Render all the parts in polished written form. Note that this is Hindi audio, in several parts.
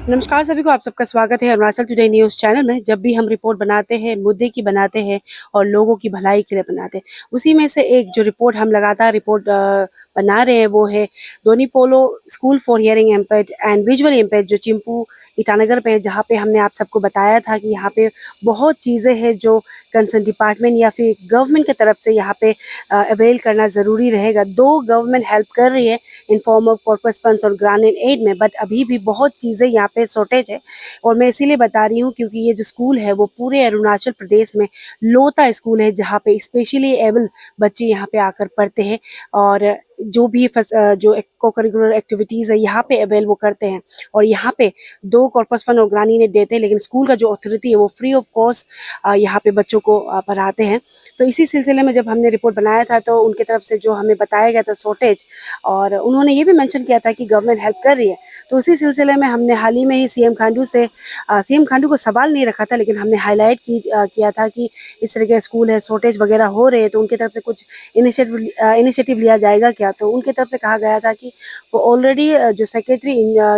नमस्कार सभी को, आप सबका स्वागत है अरुणाचल टुडे न्यूज़ चैनल में। जब भी हम रिपोर्ट बनाते हैं, मुद्दे की बनाते हैं और लोगों की भलाई के लिए बनाते हैं, उसी में से एक जो रिपोर्ट हम लगातार बना रहे हैं वो है Donyi Polo school for hearing impaired and visually impaired जो चिंपू ईटानगर पे है, जहाँ पे हमने आप सबको बताया था कि यहाँ पे बहुत चीज़ें हैं जो कंसर्न डिपार्टमेंट या फिर गवर्नमेंट की तरफ से यहाँ पे अवेल करना ज़रूरी रहेगा। दो गवर्नमेंट हेल्प कर रही है in form of corporate funds और ग्रांट एंड एड में, बट अभी भी बहुत चीज़ें यहाँ पे शॉर्टेज है। और मैं इसीलिए बता रही हूँ क्योंकि ये जो स्कूल है वो पूरे अरुणाचल प्रदेश में लोता स्कूल है, जहाँ पे स्पेशली एबल बच्चे यहाँ पे आकर पढ़ते हैं और जो भी जो को करिकुलर एक्टिविटीज़ है यहाँ पे अवेल वो करते हैं। और यहाँ पे दो कॉर्पस फंड और ग्रानी ने देते हैं, लेकिन स्कूल का जो अथॉरिटी है वो फ्री ऑफ कॉस्ट यहाँ पे बच्चों को पढ़ाते हैं। तो इसी सिलसिले में जब हमने रिपोर्ट बनाया था तो उनकी तरफ से जो हमें बताया गया था शॉर्टेज, और उन्होंने ये भी मेंशन किया था कि गवर्नमेंट हेल्प कर रही है। तो उसी सिलसिले में हमने हाल ही में ही सीएम खांडू को सवाल नहीं रखा था, लेकिन हमने हाईलाइट किया था कि इस तरह के स्कूल है, शॉर्टेज वगैरह हो रहे हैं, तो उनकी तरफ से कुछ इनिशिएटिव लिया जाएगा क्या। तो उनकी तरफ से कहा गया था कि वो ऑलरेडी जो सेक्रेटरी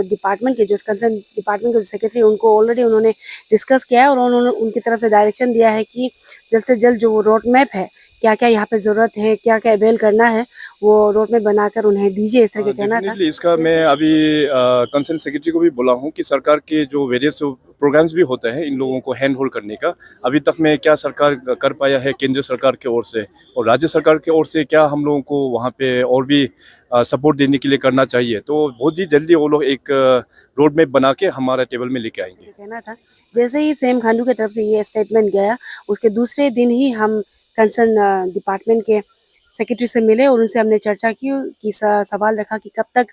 डिपार्टमेंट के जो कंसर्न डिपार्टमेंट के जो सेक्रेटरी उनको ऑलरेडी उन्होंने डिस्कस किया है और उन्होंने उनकी तरफ से डायरेक्शन दिया है कि जल्द से जल्द जो रोड मैप है, क्या क्या यहाँ पे ज़रूरत है, क्या क्या अवेल करना है, वो रोड मैप बनाकर उन्हें दीजिए, इस तरह के कहना था। इसका मैं अभी कंसर्न सेक्रेटरी को भी बोला हूँ कि सरकार के जो वेरियस प्रोग्राम्स भी होते हैं इन लोगों को हैंड होल्ड करने का, अभी तक में क्या सरकार कर पाया है केंद्र सरकार की ओर से और राज्य सरकार की ओर से क्या हम लोगों को वहाँ पे और भी सपोर्ट देने के लिए करना चाहिए। तो बहुत ही जल्दी वो लोग एक रोड मैप बना के हमारे टेबल में लेके आएंगे। कहना था जैसे ही सीएम खांडू की तरफ से ये स्टेटमेंट गया, उसके दूसरे दिन ही हम कंसर्न डिपार्टमेंट के सेक्रेटरी से मिले और उनसे हमने चर्चा की कि सवाल रखा कि कब तक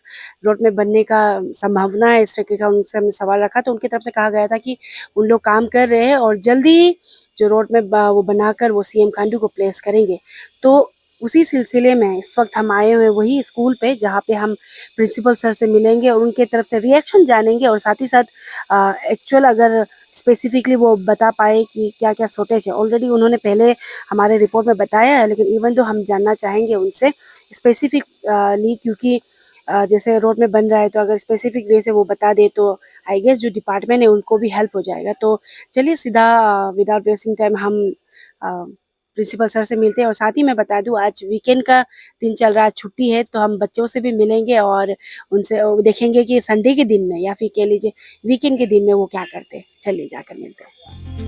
रोड में बनने का संभावना है, इस तरह का उनसे हमने सवाल रखा। तो उनकी तरफ से कहा गया था कि उन लोग काम कर रहे हैं और जल्दी जो रोड में वो बनाकर वो सीएम खांडू को प्लेस करेंगे। तो उसी सिलसिले में इस वक्त हम आए हुए वही स्कूल पे, जहाँ पे हम प्रिंसिपल सर से मिलेंगे और उनके तरफ से रिएक्शन जानेंगे और साथ ही साथ एक्चुअल अगर स्पेसिफिकली वो बता पाए कि क्या क्या शॉर्टेज है। ऑलरेडी उन्होंने पहले हमारे रिपोर्ट में बताया है, लेकिन इवन जो हम जानना चाहेंगे उनसे स्पेसिफिकली, क्योंकि जैसे रोड में बन रहा है तो अगर स्पेसिफिक वे से वो बता दे तो आई गेस जो डिपार्टमेंट है उनको भी हेल्प हो जाएगा। तो चलिए सीधा विदाउट वेस्टिंग टाइम हम प्रिंसिपल सर से मिलते हैं। और साथ ही मैं बता दूं आज वीकेंड का दिन चल रहा है, छुट्टी है, तो हम बच्चों से भी मिलेंगे और उनसे देखेंगे कि संडे के दिन में या फिर कह लीजिए वीकेंड के दिन में वो क्या करते हैं। चलिए जाकर मिलते हैं।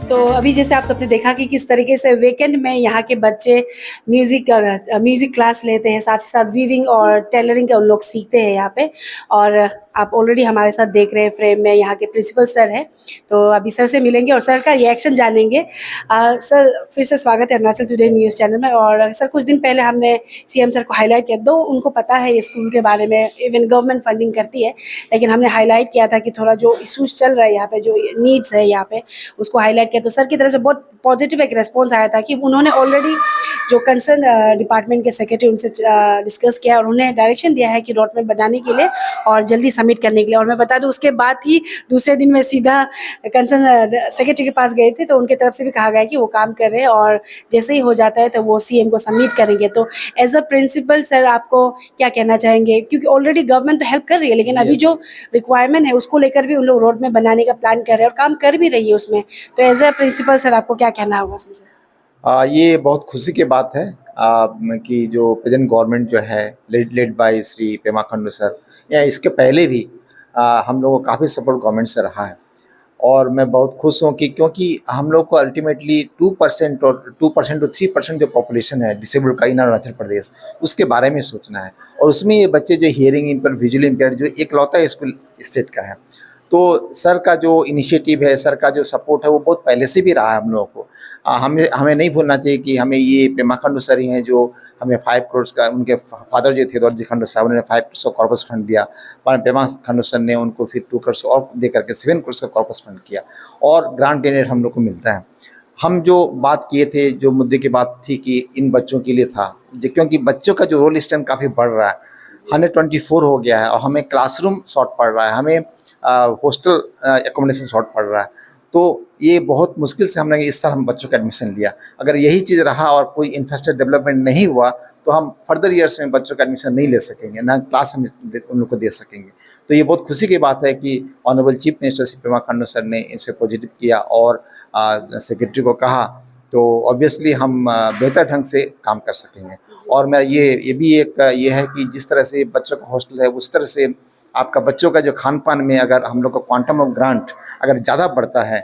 तो अभी जैसे आप सबने देखा कि किस तरीके से वीकेंड में यहाँ के बच्चे म्यूज़िक क्लास लेते हैं, साथ ही साथ वीविंग और टेलरिंग का उन लोग सीखते हैं यहाँ पे। और आप ऑलरेडी हमारे साथ देख रहे हैं फ्रेम में यहाँ के प्रिंसिपल सर हैं, तो अभी सर से मिलेंगे और सर का रिएक्शन जानेंगे। सर फिर से स्वागत है अरुणाचल टुडे न्यूज़ चैनल में। और सर कुछ दिन पहले हमने सीएम सर को हाईलाइट किया, दो उनको पता है ये स्कूल के बारे में, इवन गवर्नमेंट फंडिंग करती है, लेकिन हमने हाईलाइट किया था कि थोड़ा जो इशूज़ चल रहा है यहाँ पे, जो नीड्स है यहाँ पे, उसको हाईलाइट किया। तो सर की तरफ से बहुत पॉजिटिव एक रेस्पॉन्स आया था कि उन्होंने ऑलरेडी जो कंसर्न डिपार्टमेंट के सेक्रेटरी उनसे डिस्कस किया और उन्हें डायरेक्शन दिया है कि रोड मैप बनाने के लिए और जल्दी सबमिट करने के लिए। और मैं बता दूं उसके बाद ही दूसरे दिन में सीधा कंसर्न सेक्रेटरी के पास गए थे, तो उनके तरफ से भी कहा गया कि वो काम कर रहे हैं और जैसे ही हो जाता है तो वो सीएम को सबमिट करेंगे। तो एज अ प्रिंसिपल सर आपको क्या कहना चाहेंगे, क्योंकि ऑलरेडी गवर्नमेंट तो हेल्प कर रही है, लेकिन अभी जो रिक्वायरमेंट है उसको लेकर भी उन लोग रोड मैप बनाने का प्लान कर रहे हैं और काम कर भी रही है उसमें। तो एज अ प्रिंसिपल सर आपको क्या कहना होगा उसमें सर? ये बहुत खुशी की बात है कि जो प्रेजेंट गवर्नमेंट जो है led by Shri Pema Khandu sir, या इसके पहले भी हम लोगों को काफ़ी सपोर्ट गवर्नमेंट से रहा है। और मैं बहुत खुश हूँ कि क्योंकि हम लोग को अल्टीमेटली 2% और 2% टू 3% जो पॉपुलेशन है डिसेबल्ड का इन अरुणाचल प्रदेश, उसके बारे में सोचना है। और उसमें ये बच्चे जो हियरिंग इम्पेयर, विजुअली इम्पेयर, जो इकलौता स्कूल स्टेट का है। तो सर का जो इनिशिएटिव है, सर का जो सपोर्ट है, वो बहुत पहले से भी रहा है हम लोगों को। हमें हमें नहीं भूलना चाहिए कि हमें ये पेमा खांडू सर ही हैं जो हमें 5 करोड़ का, उनके फादर जो थे दौरजी खांडू साहब, उन्होंने 5 करोड़ का कॉर्पस फंड दिया। पर पेमा खांडू सर ने उनको फिर 2 करोड़ और दे करके 7 करोड़ का कॉर्पस फंड किया, और ग्रांट डोनेट हम लोग को मिलता है। हम जो बात किए थे, जो मुद्दे की बात थी कि इन बच्चों के लिए था, क्योंकि बच्चों का जो रोल स्ट्रेंथ काफ़ी बढ़ रहा है, 124 हो गया है, और हमें क्लासरूम शॉर्ट पड़ रहा है, हमें हॉस्टल एकोमोडेशन शॉर्ट पड़ रहा है। तो ये बहुत मुश्किल से हमने इस साल हम बच्चों का एडमिशन लिया। अगर यही चीज़ रहा और कोई इंफ्रास्ट्रक्चर डेवलपमेंट नहीं हुआ, तो हम फर्दर ईयर्स में बच्चों का एडमिशन नहीं ले सकेंगे, ना क्लास हम उन लोग को दे सकेंगे। तो ये बहुत खुशी की बात है कि honourable chief minister Shri Pema Khandu sir ने इसे पॉजिटिव किया और सेक्रेटरी को कहा, तो ऑब्वियसली हम बेहतर ढंग से काम कर सकेंगे। और मैं ये भी एक ये है कि जिस तरह से बच्चों का हॉस्टल है, उस तरह से आपका बच्चों का जो खान पान में अगर हम लोग का क्वांटम ऑफ ग्रांट अगर ज़्यादा बढ़ता है,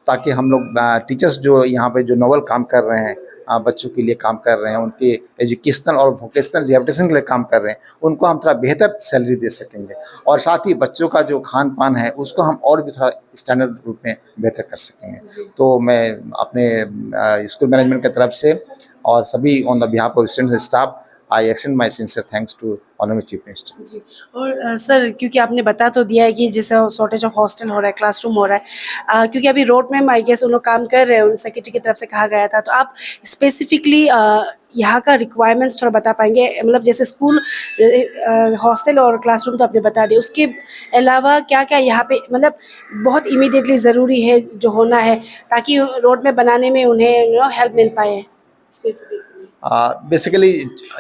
ताकि हम लोग टीचर्स जो यहाँ पे जो नोवल काम कर रहे हैं, बच्चों के लिए काम कर रहे हैं, उनके एजुकेशनल और वोकेशनल रिहेबिलिटेशन के लिए काम कर रहे हैं, उनको हम थोड़ा बेहतर सैलरी दे सकेंगे। और साथ ही बच्चों का जो खान पान है उसको हम और भी थोड़ा स्टैंडर्ड रूप में बेहतर कर सकेंगे। तो मैं अपने स्कूल मैनेजमेंट की तरफ से और सभी on the behalf of students staff, I extend my sincere thanks to honourable chief minister. जी। और सर, क्योंकि आपने बता तो दिया है कि जैसे शॉर्टेज ऑफ हॉस्टल हो रहा है, क्लासरूम हो रहा है, क्योंकि अभी रोड में आई गेस उन लोग काम कर रहे हैं, सेक्रेटरी की तरफ से कहा गया था, तो आप स्पेसिफिकली यहाँ का रिक्वायरमेंट्स थोड़ा बता पाएंगे? मतलब जैसे स्कूल, हॉस्टल और क्लासरूम तो आपने बता दिया, उसके अलावा क्या क्या यहाँ पे मतलब बहुत इमीडिएटली ज़रूरी है जो होना है, ताकि रोड में बनाने में उन्हें हेल्प मिल पाए स्पेसिफिकली? बेसिकली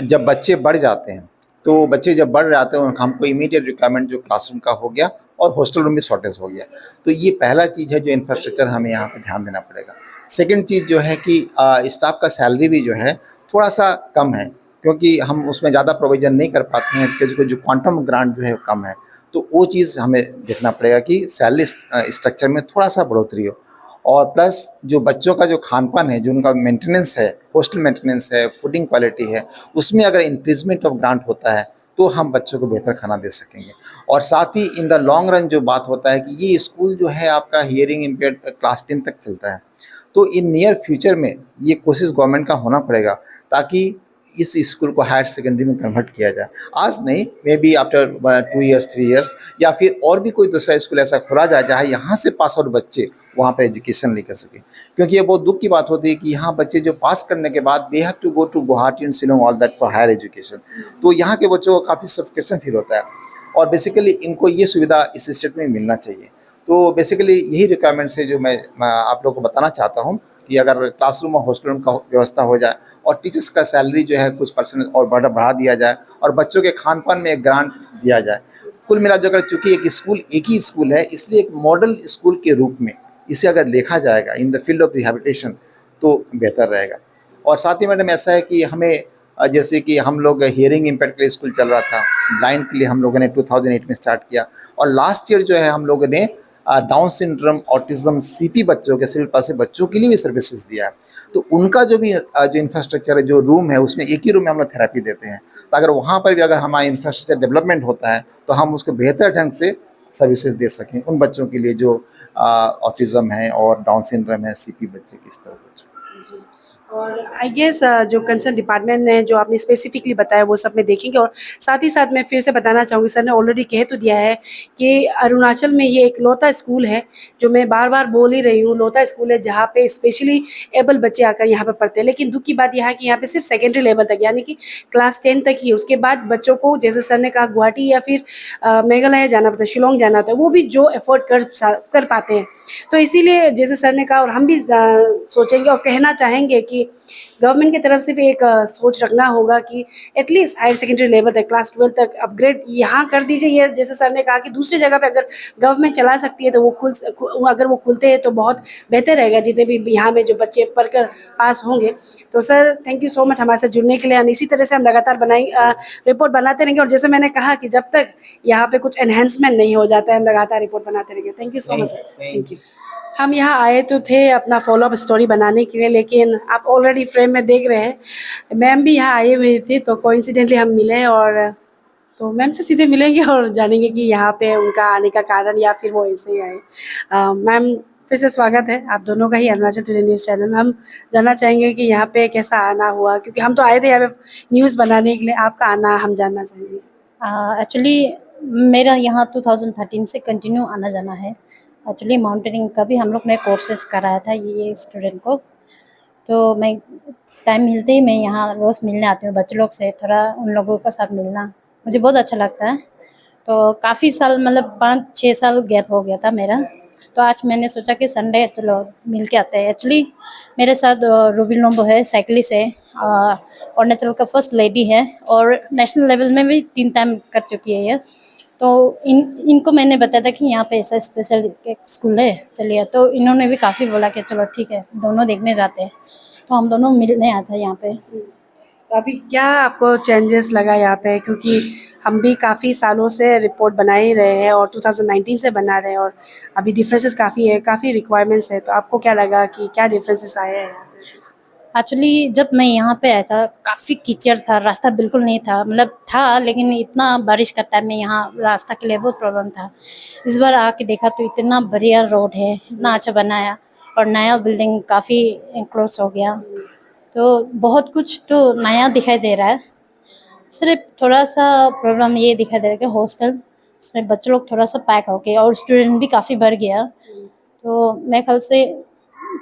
जब बच्चे बढ़ जाते हैं, तो बच्चे जब बढ़ जाते हैं, हमको इमीडिएट रिक्वायरमेंट जो क्लासरूम का हो गया और हॉस्टल रूम में शॉर्टेज हो गया। तो ये पहला चीज़ है जो इंफ्रास्ट्रक्चर हमें यहाँ पे ध्यान देना पड़ेगा। सेकंड चीज़ जो है कि स्टाफ का सैलरी भी जो है थोड़ा सा कम है, क्योंकि हम उसमें ज़्यादा प्रोविज़न नहीं कर पाते हैं, क्योंकि जो क्वांटम ग्रांट जो है वो कम है। तो वो चीज़ हमें देखना पड़ेगा कि सैलरी स्ट्रक्चर में थोड़ा सा बढ़ोतरी हो। और प्लस जो बच्चों का जो खान-पान है, जो उनका मेंटेनेंस है, हॉस्टल मेंटेनेंस है, फूडिंग क्वालिटी है, उसमें अगर इंक्रीज़मेंट ऑफ ग्रांट होता है, तो हम बच्चों को बेहतर खाना दे सकेंगे। और साथ ही इन द लॉन्ग रन जो बात होता है कि ये स्कूल जो है आपका हियरिंग इम्पेयर्ड क्लास 10 तक चलता है। तो इन नियर फ्यूचर में ये कोशिश गवर्नमेंट का होना पड़ेगा, ताकि इस स्कूल को हायर सेकेंडरी में कन्वर्ट किया जाए। आज नहीं, may be after 2 years 3 years, या फिर और भी कोई दूसरा स्कूल ऐसा खोला जाए जहाँ यहाँ से पास आउट बच्चे वहाँ पर एजुकेशन ले कर सकें। क्योंकि ये बहुत दुख की बात होती है कि यहाँ बच्चे जो पास करने के बाद they have to go to Guwahati and Shillong all that for higher education. तो यहाँ के बच्चों को काफ़ी सफिकेशन फील होता है, और बेसिकली इनको ये सुविधा इस स्टेट में मिलना चाहिए। तो बेसिकली यही रिक्वायरमेंट्स है जो मैं आप लोगों को बताना चाहता हूँ कि अगर क्लासरूम और हॉस्टल रूम का व्यवस्था हो जाए, और टीचर्स का सैलरी जो है कुछ % और बढ़ा दिया जाए, और बच्चों के खान पान में एक ग्रांट दिया जाए। कुल मिलाकर चूँकि एक ही स्कूल है, इसलिए एक मॉडल स्कूल के रूप में इसे अगर देखा जाएगा in the field of rehabilitation, तो बेहतर रहेगा। और साथ ही मैडम ऐसा है कि हमें जैसे कि हम लोग हियरिंग इम्पेयर के लिए स्कूल चल रहा था, ब्लाइंड के लिए हम लोगों ने 2008 में स्टार्ट किया, और लास्ट ईयर जो है हम लोगों ने डाउन सिंड्रोम, ऑटिज्म, सीपी बच्चों के, सिविल पास बच्चों के लिए भी सर्विसेज दिया है। तो उनका जो भी जो इंफ्रास्ट्रक्चर है, जो रूम है, उसमें एक ही रूम में हम लोग थेरेपी देते हैं। तो अगर वहाँ पर भी अगर हमारा इंफ्रास्ट्रक्चर डेवलपमेंट होता है, तो हम उसको बेहतर ढंग से सर्विसेज दे सकें उन बच्चों के लिए जो ऑटिज्म है और डाउन सिंड्रोम है, सीपी बच्चे किस तरह बच्चे। और आई गेस जो कंसर्न डिपार्टमेंट ने जो आपने स्पेसिफिकली बताया वो सब में देखेंगे। और साथ ही साथ मैं फिर से बताना चाहूँगी, सर ने ऑलरेडी कह तो दिया है कि अरुणाचल में ये एक लौता स्कूल है, जो मैं बार बार बोल ही रही हूँ, लौता स्कूल है जहाँ पे स्पेशली एबल बच्चे आकर यहाँ पर पढ़ते हैं। लेकिन दुख की बात यह है कि यहाँ पे सिर्फ सेकेंडरी लेवल तक, यानी कि क्लास 10 तक ही। उसके बाद बच्चों को, जैसे सर ने कहा, गुवाहाटी या फिर मेघालय जाना पड़ता है, शिलोंग जाना होता है, वो भी जो अफोर्ड कर पाते हैं। तो इसीलिए जैसे सर ने कहा, और हम भी सोचेंगे और कहना चाहेंगे कि कि गवर्नमेंट की तरफ से भी एक सोच रखना होगा कि एटलीस्ट हायर सेकेंडरी लेवल तक, क्लास 12 तक अपग्रेड यहाँ कर दीजिए। ये जैसे सर ने कहा कि दूसरी जगह पे अगर गवर्नमेंट चला सकती है तो अगर वो खुलते हैं तो बहुत बेहतर रहेगा, जितने भी यहाँ में जो बच्चे पढ़कर पास होंगे। तो sir thank you so much हमारे साथ जुड़ने के लिए, और इसी तरह से हम लगातार रिपोर्ट बनाते रहेंगे। और जैसे मैंने कहा कि जब तक यहाँ पे कुछ एनहेंसमेंट नहीं हो जाता है, हम लगातार रिपोर्ट बनाते रहेंगे। Thank you so much sir, thank you. हम यहाँ आए तो थे अपना फॉलोअप स्टोरी बनाने के लिए, लेकिन आप ऑलरेडी फ्रेम में देख रहे हैं मैम भी यहाँ आई हुई थी, तो कोइंसिडेंटली हम मिले और तो मैम से सीधे मिलेंगे और जानेंगे कि यहाँ पे उनका आने का कारण या फिर वो ऐसे ही आए। मैम फिर से स्वागत है आप दोनों का ही अरुणाचल टुडे न्यूज़ चैनल में। हम जानना चाहेंगे कि यहाँ पे कैसा आना हुआ, क्योंकि हम तो आए थे यहाँ पे न्यूज़ बनाने के लिए, आपका आना हम जानना चाहेंगे। एक्चुअली मेरा यहाँ 2013 से कंटिन्यू आना जाना है। एक्चुअली माउंटेनिंग का भी हम लोग ने कोर्सेज कराया था ये स्टूडेंट को, तो मैं टाइम मिलते ही मैं यहाँ रोज़ मिलने आती हूँ बच्चों लोग से, थोड़ा उन लोगों के साथ मिलना मुझे बहुत अच्छा लगता है। तो काफ़ी साल मतलब 5-6 साल गैप हो गया था मेरा, तो आज मैंने सोचा कि संडे चलो मिल के आते हैं। एक्चुअली मेरे साथ रूबी लोम्बो है, साइकिलिस्ट है, अरुणाचल का फर्स्ट लेडी है और नेशनल लेवल में भी 3 टाइम कर चुकी है ये। तो इनको मैंने बताया था कि यहाँ पे ऐसा स्पेशल एक स्कूल है, चलिए, तो इन्होंने भी काफ़ी बोला कि चलो ठीक है दोनों देखने जाते हैं, तो हम दोनों मिलने आए थे यहाँ पे। तो अभी क्या आपको चेंजेस लगा यहाँ पे, क्योंकि हम भी काफ़ी सालों से रिपोर्ट बना ही रहे हैं और 2019 से बना रहे हैं और अभी डिफरेंसेस काफ़ी है, काफ़ी रिक्वायरमेंट्स है, तो आपको क्या लगा कि क्या डिफरेंसेस आए हैं यहाँ पे? एक्चुअली जब मैं यहाँ पे आया था काफ़ी कीचड़ था, रास्ता बिल्कुल नहीं था, मतलब था लेकिन इतना बारिश का टाइम में यहाँ रास्ता के लिए बहुत प्रॉब्लम था। इस बार आके देखा तो इतना बढ़िया रोड है, इतना अच्छा बनाया और नया बिल्डिंग काफ़ी इंक्लोज हो गया, तो बहुत कुछ तो नया दिखाई दे रहा है। सिर्फ थोड़ा सा प्रॉब्लम ये दिखाई दे रहा है कि हॉस्टल उसमें बच्चे लोग थोड़ा सा पैक हो गए और स्टूडेंट भी काफ़ी बढ़ गया, तो मेरे ख्याल से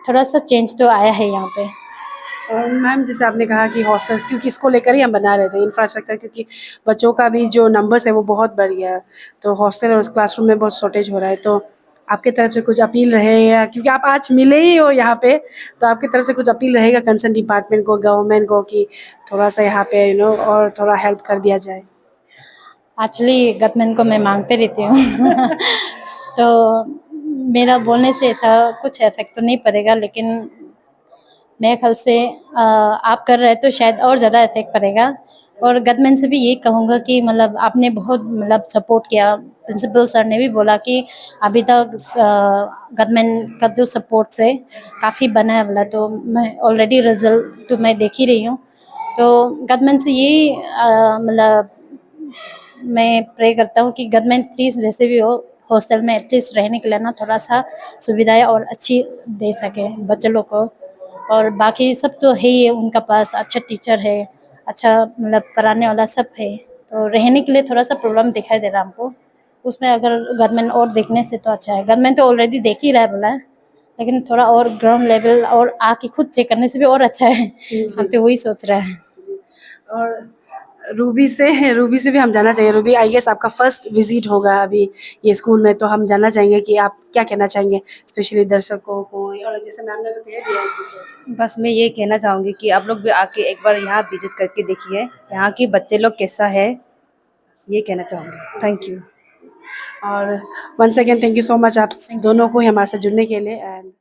थोड़ा सा चेंज तो आया है यहाँ पे। और मैम जैसे आपने कहा कि हॉस्टल्स, क्योंकि इसको लेकर ही हम बना रहे थे इंफ्रास्ट्रक्चर, क्योंकि बच्चों का भी जो नंबर्स है वो बहुत बढ़ गया है, तो हॉस्टल और क्लासरूम में बहुत शॉर्टेज हो रहा है। तो आपकी तरफ से कुछ अपील रहेगा, क्योंकि आप आज मिले ही हो यहाँ पे, तो आपकी तरफ से कुछ अपील रहेगा कंसर्न डिपार्टमेंट को, गवर्नमेंट को, कि थोड़ा सा यहाँ पे और थोड़ा हेल्प कर दिया जाए? एक्चुअली गवर्नमेंट को मैं मांगते रहती हूँ तो मेरा बोलने से ऐसा कुछ इफेक्ट तो नहीं पड़ेगा, लेकिन मेरे ख्याल से आप कर रहे हैं तो शायद और ज़्यादा इफेक्ट पड़ेगा। और गवर्नमेंट से भी ये कहूँगा कि मतलब आपने बहुत मतलब सपोर्ट किया, प्रिंसिपल सर ने भी बोला कि अभी तक गवर्नमेंट का जो सपोर्ट से काफ़ी बना है बोला, तो मैं ऑलरेडी रिजल्ट तो मैं देख ही रही हूँ। तो गवर्नमेंट से ये मतलब मैं प्रे करता हूँ कि गवर्नमेंट प्लीज़ जैसे भी हो हॉस्टल में एटलीस्ट रहने के लिए ना थोड़ा सा सुविधाएं और अच्छी दे सके बच्चे लोग को। और बाकी सब तो है ही, उनका पास अच्छा टीचर है, अच्छा मतलब पढ़ाने वाला सब है, तो रहने के लिए थोड़ा सा प्रॉब्लम दिखाई दे रहा है हमको। उसमें अगर गवर्नमेंट और देखने से तो अच्छा है, गवर्नमेंट तो ऑलरेडी देख ही रहा है बोला है, लेकिन थोड़ा और ग्राउंड लेवल और आके खुद चेक करने से भी और अच्छा है। हम तो वही सोच रहे हैं। और रूबी से भी हम जानना चाहिए। रूबी, आई गेस आपका फर्स्ट विजिट होगा अभी ये स्कूल में, तो हम जानना चाहेंगे कि आप क्या कहना चाहेंगे स्पेशली दर्शकों को, और जैसे मैम ने तो कह दिया है कि बस मैं ये कहना चाहूँगी कि आप लोग भी आके एक बार यहाँ विजिट करके देखिए यहाँ के बच्चे लोग कैसा है, ये कहना चाहूँगी। Thank you. और once again thank you so much आप दोनों को ही हमारे साथ जुड़ने के लिए। एंड